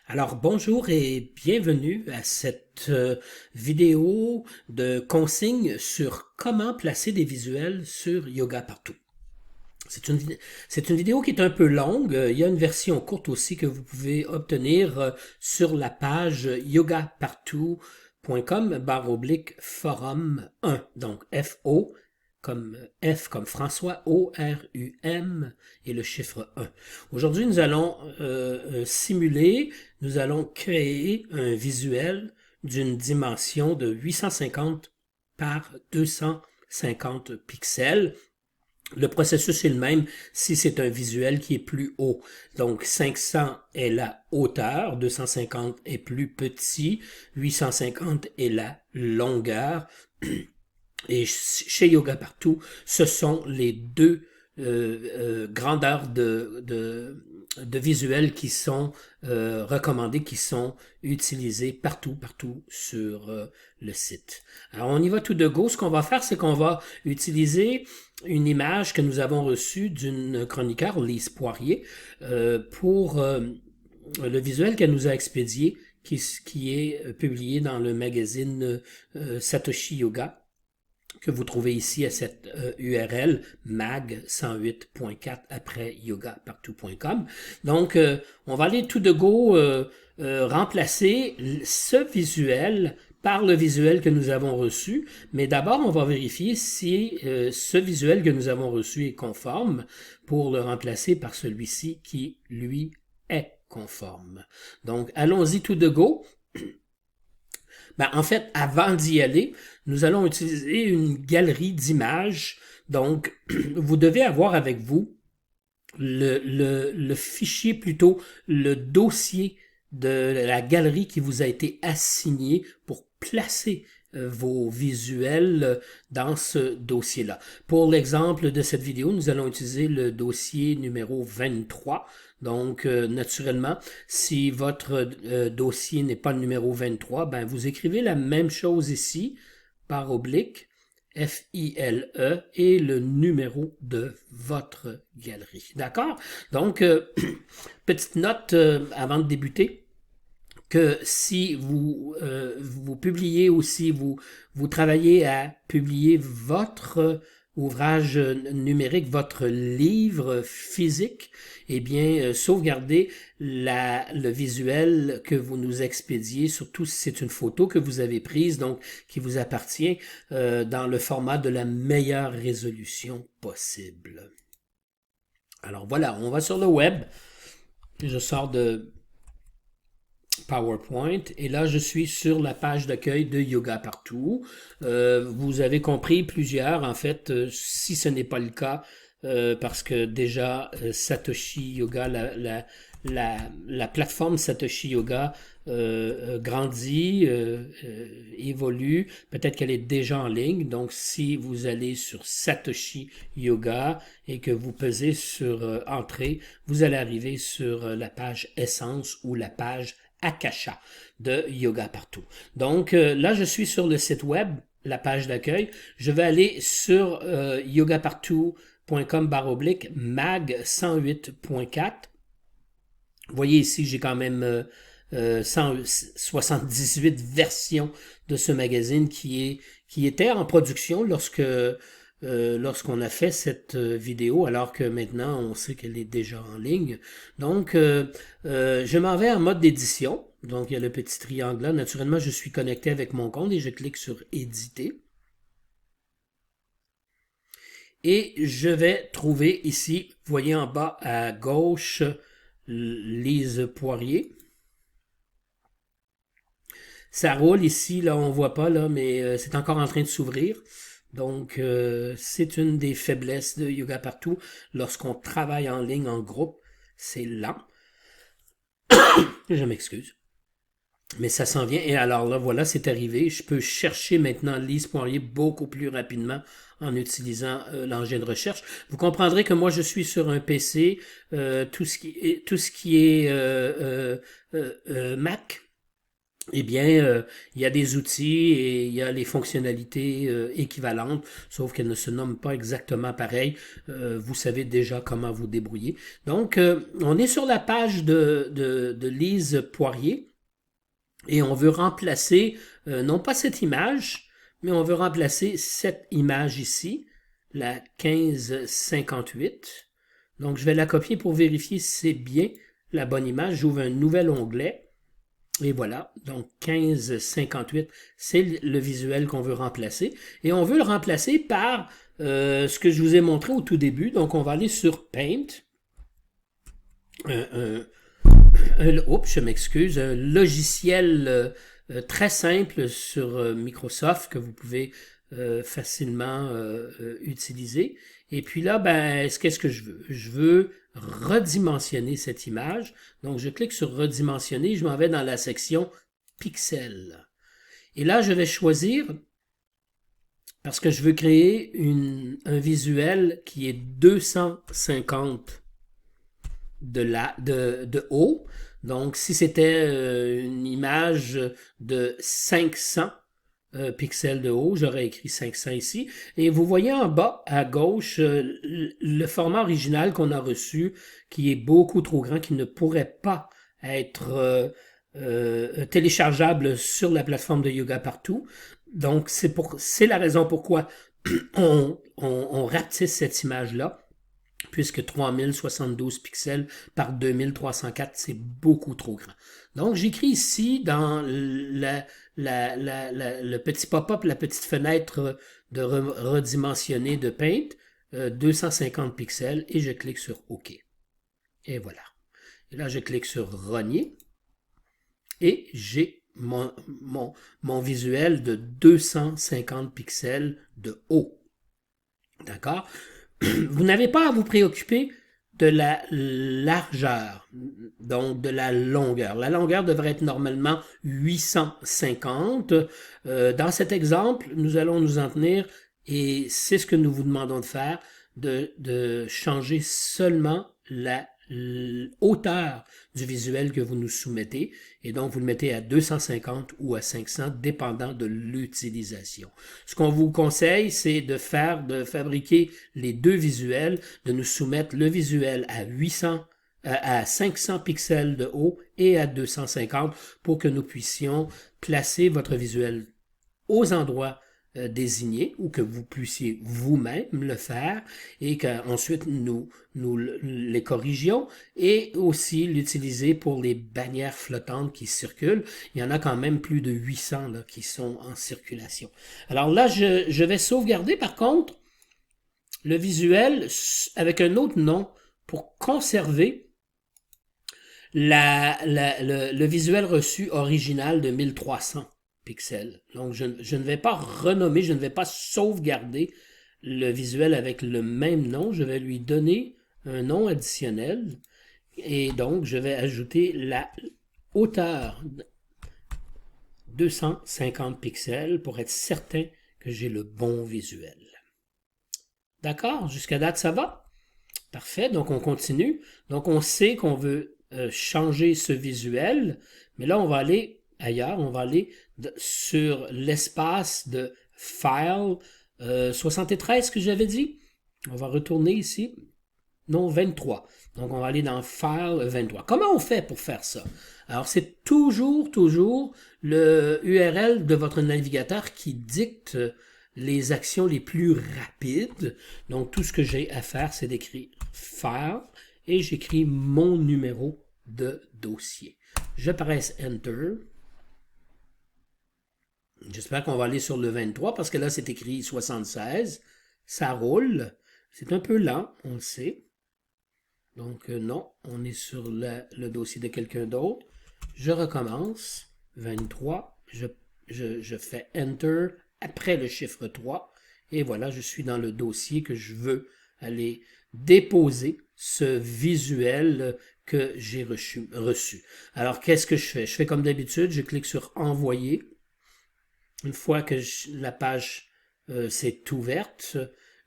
Alors bonjour et bienvenue à cette vidéo de consignes sur comment placer des visuels sur Yoga Partout. C'est une vidéo qui est un peu longue. Il y a une version courte aussi que vous pouvez obtenir sur la page yogapartout.com/forum 1. Donc F comme François, ORUM et le chiffre 1. Aujourd'hui, nous allons simuler, nous allons créer un visuel d'une dimension de 850 par 250 pixels. Le processus est le même si c'est un visuel qui est plus haut. Donc 500 est la hauteur, 250 est plus petit, 850 est la longueur. Et chez Yoga Partout, ce sont les deux grandeurs de visuels qui sont recommandés, qui sont utilisés partout sur le site. Alors on y va tout de go. Ce qu'on va faire, c'est qu'on va utiliser une image que nous avons reçue d'une chroniqueur, Lise Poirier, pour le visuel qu'elle nous a expédié, qui est publié dans le magazine Satoshi Yoga, que vous trouvez ici à cette URL mag108.4 après yogapartout.com. Donc, on va aller tout de go remplacer ce visuel par le visuel que nous avons reçu, mais d'abord, on va vérifier si ce visuel que nous avons reçu est conforme pour le remplacer par celui-ci qui, lui, est conforme. Donc, allons-y tout de go. En fait, avant d'y aller, nous allons utiliser une galerie d'images. Donc, vous devez avoir avec vous le fichier, plutôt le dossier de la galerie qui vous a été assigné pour placer vos visuels dans ce dossier-là. Pour l'exemple de cette vidéo, nous allons utiliser le dossier numéro 23. Donc, naturellement, si votre dossier n'est pas le numéro 23, vous écrivez la même chose ici, par oblique, FILE, et le numéro de votre galerie. D'accord? Donc, petite note avant de débuter, que si vous publiez ou si vous travaillez à publier votre ouvrage numérique, votre livre physique, eh bien, sauvegardez le visuel que vous nous expédiez, surtout si c'est une photo que vous avez prise, donc qui vous appartient, dans le format de la meilleure résolution possible. Alors voilà, on va sur le web. Je sors de PowerPoint et là je suis sur la page d'accueil de Yoga Partout. Vous avez compris plusieurs, en fait, si ce n'est pas le cas, parce que déjà Satoshi Yoga, la plateforme Satoshi Yoga grandit, évolue, peut-être qu'elle est déjà en ligne. Donc si vous allez sur Satoshi Yoga et que vous pesez sur Entrée, vous allez arriver sur la page Essence ou la page Akasha de Yoga Partout. Donc là, je suis sur le site web, la page d'accueil. Je vais aller sur yogapartout.com/mag108.4. Vous voyez ici, j'ai quand même 178 versions de ce magazine qui était en production lorsqu'on a fait cette vidéo, alors que maintenant on sait qu'elle est déjà en ligne. Donc, je m'en vais en mode d'édition. Donc, il y a le petit triangle là. Naturellement, je suis connecté avec mon compte et je clique sur éditer. Et je vais trouver ici, vous voyez en bas à gauche, Lise Poirier. Ça roule ici, là, on voit pas, là, mais c'est encore en train de s'ouvrir. Donc, c'est une des faiblesses de Yoga Partout. Lorsqu'on travaille en ligne, en groupe, c'est lent. Je m'excuse. Mais ça s'en vient. Et alors là, voilà, c'est arrivé. Je peux chercher maintenant Lise Poirier beaucoup plus rapidement en utilisant l'engin de recherche. Vous comprendrez que moi, je suis sur un PC. Tout ce qui est Mac eh bien, il y a des outils et il y a les fonctionnalités équivalentes, sauf qu'elles ne se nomment pas exactement pareil. Vous savez déjà comment vous débrouiller. Donc, on est sur la page de Lise Poirier et on veut remplacer, non pas cette image, mais on veut remplacer cette image ici, la 1558. Donc, je vais la copier pour vérifier si c'est bien la bonne image. J'ouvre un nouvel onglet. Et voilà, donc 1558, c'est le visuel qu'on veut remplacer. Et on veut le remplacer par ce que je vous ai montré au tout début. Donc on va aller sur Paint. Oups, je m'excuse. Un logiciel très simple sur Microsoft que vous pouvez facilement utiliser. Et puis là, ben, qu'est-ce que je veux? Je veux redimensionner cette image. Donc, je clique sur redimensionner. Je m'en vais dans la section pixels. Et là, je vais choisir, parce que je veux créer un visuel qui est 250 de haut. Donc, si c'était une image de 500 pixels de haut, j'aurais écrit 500 ici. Et vous voyez en bas à gauche le format original qu'on a reçu, qui est beaucoup trop grand, qui ne pourrait pas être téléchargeable sur la plateforme de Yoga Partout. Donc, c'est la raison pourquoi on rapetisse cette image-là, puisque 3072 pixels par 2304, c'est beaucoup trop grand. Donc, j'écris ici dans le petit pop-up, la petite fenêtre de redimensionner de Paint, 250 pixels, et je clique sur OK. Et voilà. Et là, je clique sur Rogner, et j'ai mon visuel de 250 pixels de haut. D'accord? Vous n'avez pas à vous préoccuper de la largeur, donc de la longueur. La longueur devrait être normalement 850. Dans cet exemple, nous allons nous en tenir, et c'est ce que nous vous demandons de faire, de changer seulement la hauteur du visuel que vous nous soumettez, et donc vous le mettez à 250 ou à 500 dépendant de l'utilisation. Ce qu'on vous conseille, c'est de fabriquer les deux visuels, de nous soumettre le visuel à 500 pixels de haut et à 250 pour que nous puissions placer votre visuel aux endroits désignés ou que vous puissiez vous-même le faire et qu'ensuite nous les corrigions et aussi l'utiliser pour les bannières flottantes qui circulent. Il y en a quand même plus de 800 là, qui sont en circulation. Alors là, je vais sauvegarder par contre le visuel avec un autre nom pour conserver le visuel reçu original de 1300 pixels. Donc, je ne vais pas renommer, je ne vais pas sauvegarder le visuel avec le même nom. Je vais lui donner un nom additionnel. Et donc, je vais ajouter la hauteur 250 pixels pour être certain que j'ai le bon visuel. D'accord? Jusqu'à date, ça va? Parfait. Donc, on continue. Donc, on sait qu'on veut changer ce visuel. Mais là, on va aller ailleurs. On va aller sur l'espace de File 73 que j'avais dit. On va retourner ici. Non, 23. Donc, on va aller dans File 23. Comment on fait pour faire ça? Alors, c'est toujours le URL de votre navigateur qui dicte les actions les plus rapides. Donc, tout ce que j'ai à faire, c'est d'écrire File et j'écris mon numéro de dossier. Je presse Enter. J'espère qu'on va aller sur le 23 parce que là, c'est écrit 76. Ça roule. C'est un peu lent, on le sait. Donc, non, on est sur le dossier de quelqu'un d'autre. Je recommence. 23. Je fais Enter après le chiffre 3. Et voilà, je suis dans le dossier que je veux aller déposer ce visuel que j'ai reçu. Alors, qu'est-ce que je fais? Je fais comme d'habitude, je clique sur Envoyer. Une fois que la page s'est ouverte,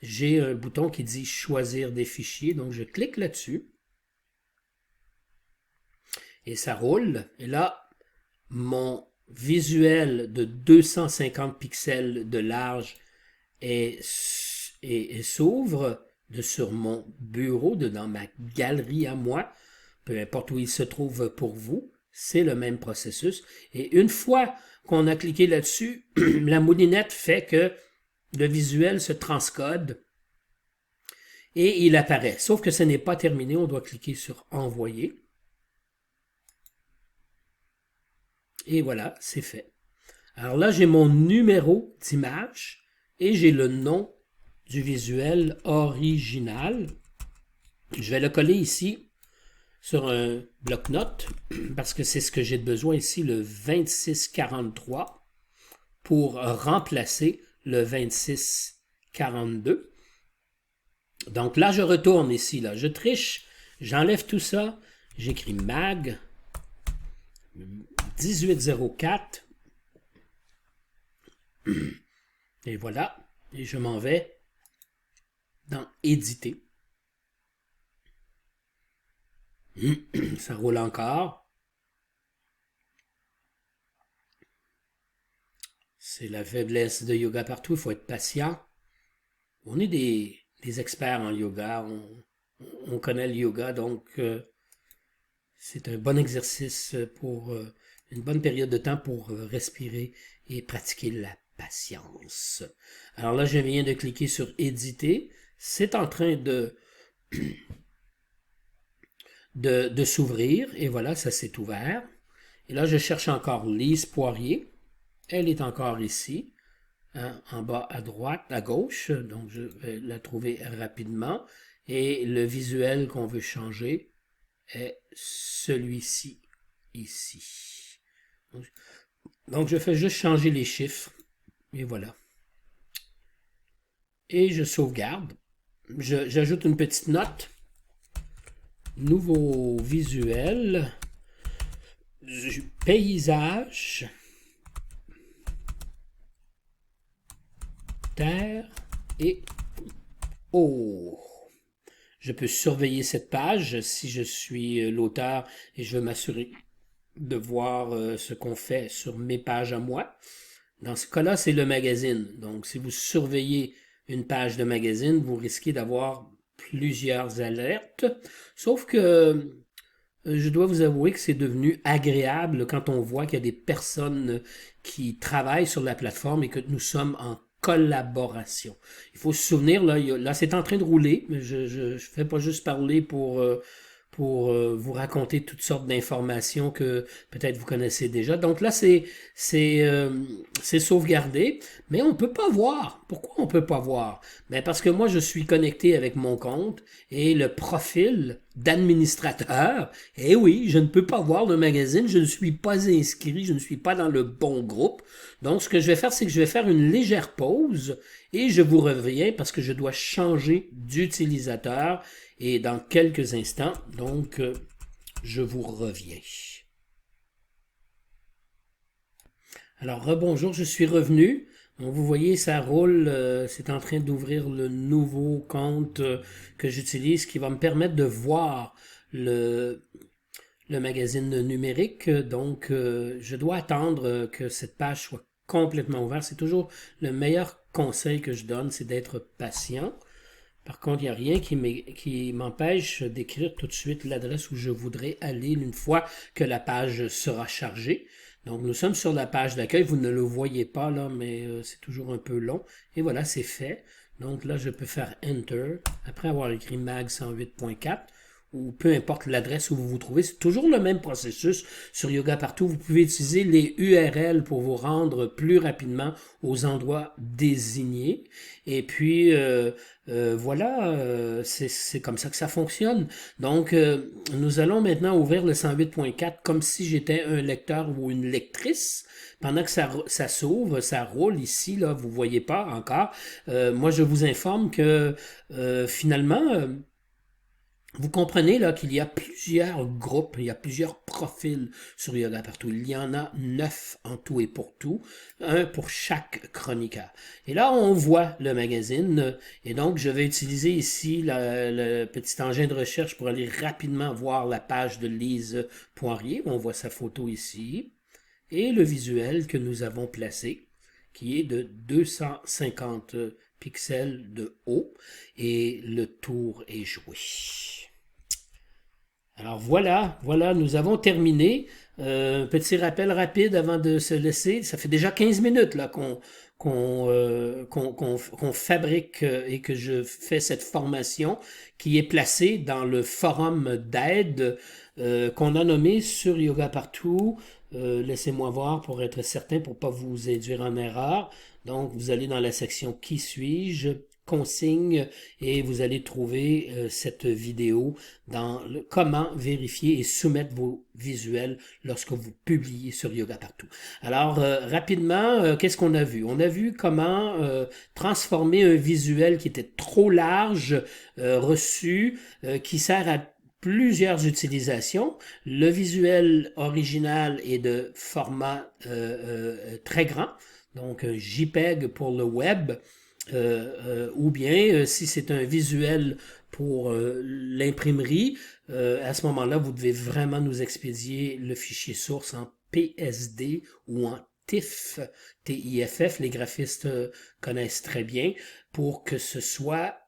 j'ai un bouton qui dit Choisir des fichiers. Donc, je clique là-dessus. Et ça roule. Et là, mon visuel de 250 pixels de large et s'ouvre sur mon bureau, dans ma galerie à moi, peu importe où il se trouve pour vous, c'est le même processus. Et une fois qu'on a cliqué là-dessus, la moulinette fait que le visuel se transcode et il apparaît. Sauf que ce n'est pas terminé, on doit cliquer sur Envoyer. Et voilà, c'est fait. Alors là, j'ai mon numéro d'image et j'ai le nom du visuel original. Je vais le coller ici sur un bloc-notes parce que c'est ce que j'ai besoin ici, le 2643, pour remplacer le 2642. Donc là, je retourne ici, là, je triche, j'enlève tout ça, j'écris mag 1804 et voilà, et je m'en vais dans éditer. Ça roule encore. C'est la faiblesse de Yoga Partout, il faut être patient. On est des experts en yoga, on connaît le yoga, donc c'est un bon exercice pour une bonne période de temps pour respirer et pratiquer la patience. Alors là, je viens de cliquer sur éditer. C'est en train de s'ouvrir et voilà, ça s'est ouvert. Et là, je cherche encore Lise Poirier. Elle est encore ici, hein, en bas à droite, à gauche. Donc, je vais la trouver rapidement. Et le visuel qu'on veut changer est celui-ci, ici. Donc, je fais juste changer les chiffres. Et voilà. Et je sauvegarde. J'ajoute une petite note. Nouveau visuel du paysage, terre et eau. Je peux surveiller cette page si je suis l'auteur et je veux m'assurer de voir ce qu'on fait sur mes pages à moi. Dans ce cas-là, c'est le magazine. Donc, si vous surveillez une page de magazine, vous risquez d'avoir plusieurs alertes. Sauf que je dois vous avouer que c'est devenu agréable quand on voit qu'il y a des personnes qui travaillent sur la plateforme et que nous sommes en collaboration. Il faut se souvenir, là c'est en train de rouler, mais je fais pas juste parler pour vous raconter toutes sortes d'informations que peut-être vous connaissez déjà. Donc là, c'est sauvegardé, mais on peut pas voir. Pourquoi on peut pas voir? Ben parce que moi, je suis connecté avec mon compte et le profil d'administrateur. Et oui, je ne peux pas voir le magazine, je ne suis pas inscrit, je ne suis pas dans le bon groupe. Donc, ce que je vais faire, c'est que je vais faire une légère pause et je vous reviens parce que je dois changer d'utilisateur et dans quelques instants, donc, je vous reviens. Alors, rebonjour, je suis revenu. Donc, vous voyez, ça roule, c'est en train d'ouvrir le nouveau compte que j'utilise qui va me permettre de voir le magazine numérique. Donc, je dois attendre que cette page soit complètement ouverte. C'est toujours le meilleur conseil que je donne, c'est d'être patient. Par contre, il n'y a rien qui m'empêche d'écrire tout de suite l'adresse où je voudrais aller une fois que la page sera chargée. Donc, nous sommes sur la page d'accueil. Vous ne le voyez pas là, mais c'est toujours un peu long. Et voilà, c'est fait. Donc là, je peux faire Enter après avoir écrit mag 108.4 ou peu importe l'adresse où vous vous trouvez. C'est toujours le même processus sur Yoga Partout. Vous pouvez utiliser les URL pour vous rendre plus rapidement aux endroits désignés. Et puis, voilà, c'est comme ça que ça fonctionne. Donc, nous allons maintenant ouvrir le 108.4 comme si j'étais un lecteur ou une lectrice. Pendant que ça s'ouvre, ça roule ici, là, vous voyez pas encore. Moi, je vous informe que finalement, vous comprenez là qu'il y a plusieurs groupes, il y a plusieurs profils sur Yoga Partout. Il y en a 9 en tout et pour tout, un pour chaque chroniqueur. Et là, on voit le magazine, et donc je vais utiliser ici le petit engin de recherche pour aller rapidement voir la page de Lise Poirier. On voit sa photo ici. et le visuel que nous avons placé, qui est de 250 pixels de haut, et le tour est joué. Alors voilà, nous avons terminé. Petit rappel rapide avant de se laisser. Ça fait déjà 15 minutes là qu'on fabrique et que je fais cette formation qui est placée dans le forum d'aide qu'on a nommé sur Yoga Partout. Laissez-moi voir pour être certain, pour pas vous induire en erreur. Donc, vous allez dans la section « Qui suis-je ?» consigne et vous allez trouver cette vidéo dans le comment vérifier et soumettre vos visuels lorsque vous publiez sur Yoga Partout. Alors, rapidement, qu'est-ce qu'on a vu? On a vu comment transformer un visuel qui était trop large, reçu, qui sert à plusieurs utilisations. Le visuel original est de format très grand, donc un JPEG pour le web, ou bien si c'est un visuel pour l'imprimerie, à ce moment-là, vous devez vraiment nous expédier le fichier source en PSD ou en TIFF, TIFF, les graphistes connaissent très bien, pour que ce soit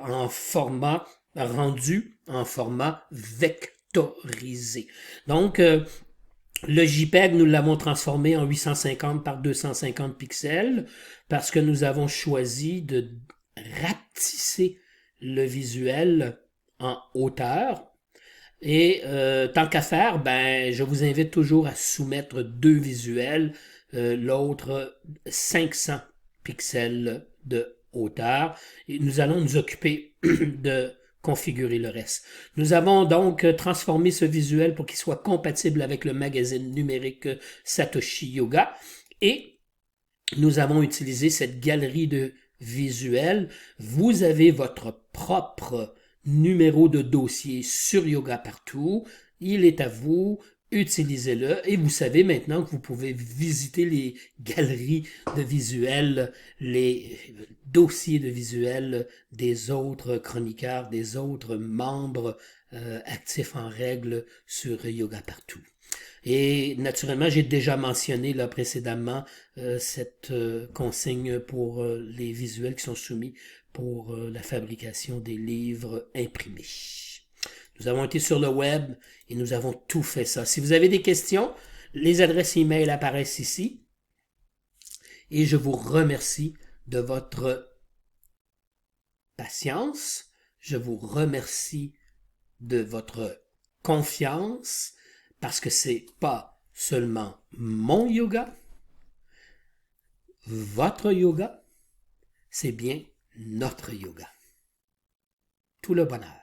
en format rendu en format vectorisé. Donc, le JPEG, nous l'avons transformé en 850 par 250 pixels parce que nous avons choisi de rapetisser le visuel en hauteur. Et tant qu'à faire, ben, je vous invite toujours à soumettre deux visuels, l'autre 500 pixels de hauteur. Et nous allons nous occuper de configurer le reste. Nous avons donc transformé ce visuel pour qu'il soit compatible avec le magazine numérique Satoshi Yoga et nous avons utilisé cette galerie de visuels. Vous avez votre propre numéro de dossier sur Yoga Partout. Il est à vous. Utilisez-le et vous savez maintenant que vous pouvez visiter les galeries de visuels, les dossiers de visuels des autres chroniqueurs, des autres membres actifs en règle sur Yoga Partout. Et naturellement, j'ai déjà mentionné là précédemment cette consigne pour les visuels qui sont soumis pour la fabrication des livres imprimés. Nous avons été sur le web et nous avons tout fait ça. Si vous avez des questions, les adresses e-mail apparaissent ici. Et je vous remercie de votre patience. Je vous remercie de votre confiance parce que c'est pas seulement mon yoga, votre yoga, c'est bien notre yoga. Tout le bonheur.